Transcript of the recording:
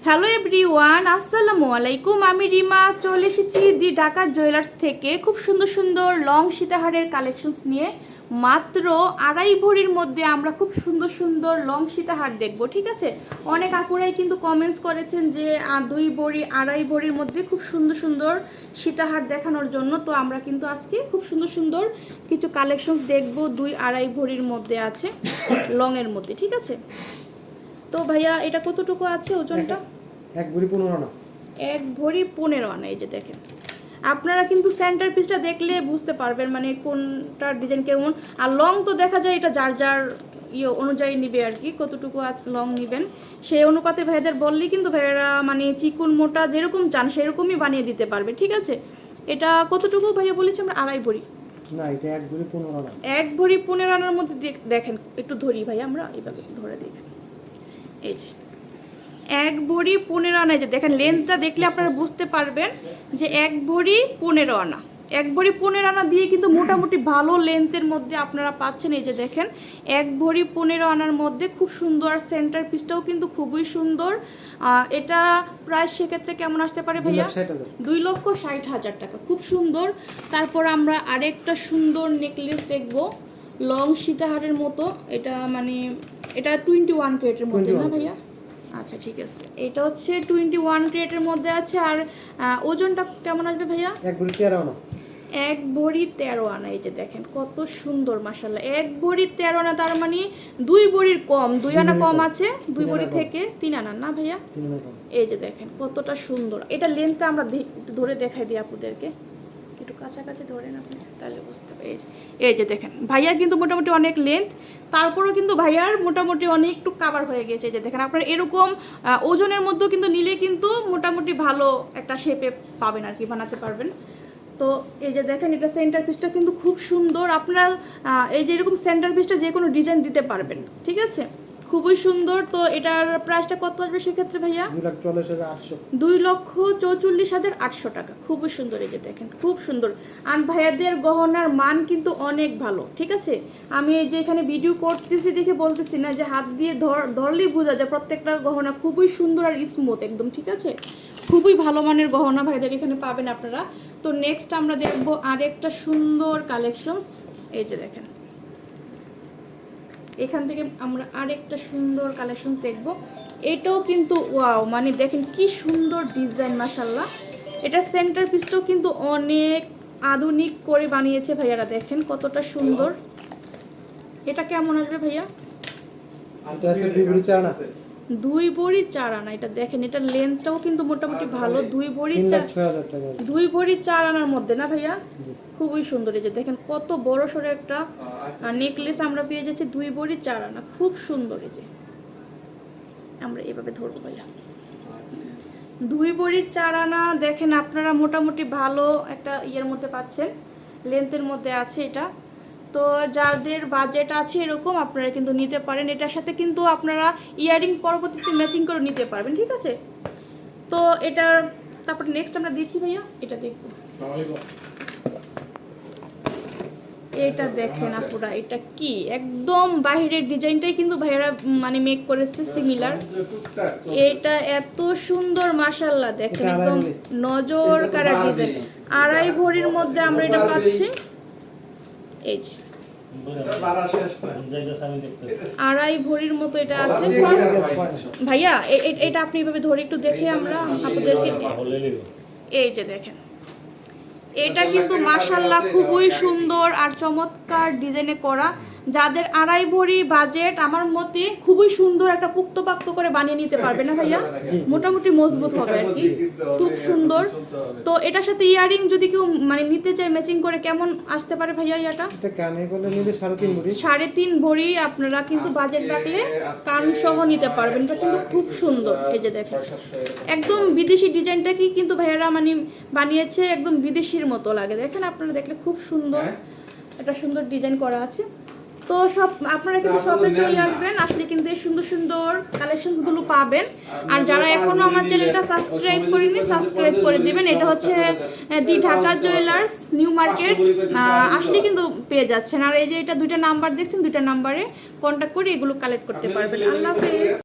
Hello everyone, আসসালামু আলাইকুম। আমি রিমা চলে এসেছি দি ঢাকা জুয়েলার্স থেকে খুব সুন্দর সুন্দর লং সীতাহারের কালেকশনস নিয়ে। মাত্র 2.5 ভরির মধ্যে আমরা খুব সুন্দর সুন্দর লং সীতাহার দেখব, ঠিক আছে। অনেক আপুরাই কিন্তু কমেন্টস করেছেন যে 2 ভরি 2.5 ভরির মধ্যে খুব সুন্দর সুন্দর সীতাহার দেখানোর জন্য। তো আমরা কিন্তু আজকে খুব সুন্দর সুন্দর কিছু কালেকশনস দেখব 2-2.5 ভরির মধ্যে আছে, লংয়ের মধ্যে, ঠিক আছে। তো ভাইয়া এটা কতটুকু আছে ওজনটা? 1 ভরি 15 আনা। 1 ভরি 15 আনা। এই যে দেখেন, আপনারা কিন্তু সেন্টার পিসটা দেখলে বুঝতে পারবেন মানে কোনটা ডিজাইন কেমন। আর লং তো দেখা যায় এটা যার যার অনুযায়ী নিবে আর কি, কতটুকু লং নেবেন সেই অনুপাতে ভাইয়াদের বললেই কিন্তু ভাইয়ারা মানে চিকুন মোটা যেরকম চান সেরকমই বানিয়ে দিতে পারবে, ঠিক আছে। এটা কতটুকু ভাইয়া বলেছি আমরা? 2.5 ভরি না, এটা 1 ভরি 15 আনা। 1 ভরি 15 আনার মধ্যে দেখেন, একটু ধরি ভাইয়া, আমরা এইভাবে ধরে দেখেন। এই যে 1 ভরি 15 আনা। যে দেখেন লেন্থটা দেখলে আপনারা বুঝতে পারবেন যে 1 ভরি 15 আনা। 1 ভরি 15 আনা দিয়ে কিন্তু মোটামুটি ভালো লেন্থের মধ্যে আপনারা পাচ্ছেন। এই যে দেখেন 1 ভরি 15 আনার মধ্যে খুব সুন্দর, সেন্টার পিসটাও কিন্তু খুবই সুন্দর। এটা প্রাইস সেক্ষেত্রে কেমন আসতে পারে ভাইয়া? 2,60,000 টাকা। খুব সুন্দর। তারপর আমরা আরেকটা সুন্দর নেকলেস দেখব লং সীতাহারের মতো। এটা মানে এটা 21 ক্যারেটের মধ্যে না ভাইয়া? আচ্ছা ঠিক আছে, এটা হচ্ছে 21 ক্যারেটের মধ্যে আছে। আর ওজনটা কেমন আসবে ভাইয়া? 1 ভরি 13 আনা। 1 ভরি 13 আনা। এই যে দেখেন কত সুন্দর, মাশাআল্লাহ। 1 ভরি 13 আনা, তার মানে 2 ভরির কম, 2 আনা কম আছে 2 ভরি থেকে 3 আনা না ভাইয়া? এই যে দেখেন কতটা সুন্দর। এটা লেন্থটা আমরা একটু ধরে দেখাই দিই আপুদেরকে, একটু কাছাকাছি ধরেন আপনি তাহলে বুঝতে পারি। এই যে দেখেন ভাইয়া কিন্তু মোটামুটি অনেক লেন্থ, তারপরেও কিন্তু ভাইয়ার মোটামুটি অনেক একটু কাভার হয়ে গেছে। এই যে দেখেন আপনার এরকম ওজনের মধ্যেও কিন্তু নিলে কিন্তু মোটামুটি ভালো একটা শেপে পাবেন আর কি, বানাতে পারবেন। তো এই যে দেখেন এটা সেন্টার পিসটা কিন্তু খুব সুন্দর। আপনারা এই যে এরকম সেন্টার পিসটা যে কোনো ডিজাইন দিতে পারবেন, ঠিক আছে, খুবই সুন্দর। তো এটার প্রাইসটা কত আসবে সেক্ষেত্রে ভাইয়া? 2,44,800। 2,44,800 টাকা। খুবই সুন্দর। এই যে দেখেন খুব সুন্দর। আর ভাইয়াদের গহনার মান কিন্তু অনেক ভালো, ঠিক আছে। আমি এই যে এখানে ভিডিও করতেছি দেখে বলতেছি না, যে হাত দিয়ে ধরলেই বোঝা যায় প্রত্যেকটা গহনা খুবই সুন্দর আর স্মুথ একদম, ঠিক আছে। খুবই ভালো মানের গহনা ভাইদের এখানে পাবেন আপনারা। তো নেক্সট আমরা দেখব আরেকটা সুন্দর কালেকশনস। এই যে দেখেন এখান থেকে আমরা আরেকটা সুন্দর কালেকশন দেখব। এটাও কিন্তু ওয়াও, মানে দেখেন কি সুন্দর ডিজাইন, মাশাআল্লাহ। এটা সেন্টার পিসটাও কিন্তু অনেক আধুনিক করে বানিয়েছে ভাইয়ারা, দেখেন কতটা সুন্দর। এটা কেমন আসবে ভাইয়া? 2 ভরি 4 আনা। এটা দেখেন এটা লেন্থটাও কিন্তু মোটামুটি ভালো। 2 ভরি 4 আনার মধ্যে না ভাইয়া? খুবই সুন্দর। এই যে দেখেন কত বড় সড়ো একটা নেকলেস আমরা পেয়ে যাচ্ছি 2 ভরি 4 আনা। খুব সুন্দর। এই যে আমরা এভাবে ধরবো ভাইয়া, 2 ভরি 4 আনা। দেখেন আপনারা মোটামুটি ভালো একটা ইয়ের মধ্যে পাচ্ছেন, লেন্থের মধ্যে আছে এটা। তো যাদের বাজেট আছে এরকম আপনারা কিন্তু নিতে পারেন। এটার সাথে কিন্তু আপনারা ইয়ারিং পরবর্তীতে ম্যাচিং করে নিতে পারবেন, ঠিক আছে। তো এটার তারপর নেক্সট আমরা দেখি ভাইয়া, এটা দেখব। এটা দেখেন আপুরা, এটা কি একদম বাহিরের ডিজাইনটাই কিন্তু ভাইয়ারা মানে মেক করেছে সিমিলার। এটা এত সুন্দর, মাশাআল্লাহ। দেখেন একদম নজর কাড়া ডিজাইন। 2.5 ভরির মধ্যে আমরা এটা পাচ্ছি। এই যে 2.5 ভরির মতো এটা আছে ভাইয়া। এটা আপনি এভাবে ধরে একটু দেখে আমরা আপনাদেরকে। এই যে দেখেন এটা কিন্তু মাশাআল্লাহ খুবই সুন্দর আর চমৎকার ডিজাইনে করা। যাদের 2.5 ভরি বাজেট, আমার মতে খুবই সুন্দর একটা পুক্তপাক্ত করে বানিয়ে নিতে পারবে না ভাইয়া? মোটামুটি মজবুত হবে আর কি, খুব সুন্দর। তো এটার সাথে ইয়ারিং যদি কেউ মানে নিতে চায় ম্যাচিং করে, কেমন আসতে পারে ভাইয়া? এটা কানে করলে নিলে 3.5 ভরি। 3.5 ভরি আপনারা কিন্তু বাজেট রাখলে কান সহ নিতে পারবেন। এটা কিন্তু খুব সুন্দর। এই যে দেখেন একদম বিদেশি ডিজাইনটাকে কিন্তু ভাইয়ারা মানে বানিয়েছে, একদম বিদেশির মতো লাগে। দেখেন আপনারা দেখলে খুব সুন্দর একটা সুন্দর ডিজাইন করা আছে। তো সব আপনারা কিন্তু শপে চলে আসবেন, আপনি কিন্তু এই সুন্দর সুন্দর কালেকশনসগুলো পাবেন। আর যারা এখনও আমার চ্যানেলটা সাবস্ক্রাইব করেনি, সাবস্ক্রাইব করে দিবেন। এটা হচ্ছে দি ঢাকা জুয়েলার্স, নিউ মার্কেট। আসলে কিন্তু পেয়ে যাচ্ছেন। আর এই যে এটা 2টা নাম্বার দেখছেন, 2টা নাম্বারে কন্ট্যাক্ট করে এগুলো কালেক্ট করতে পারবেন। আল্লাহ হাফেজ।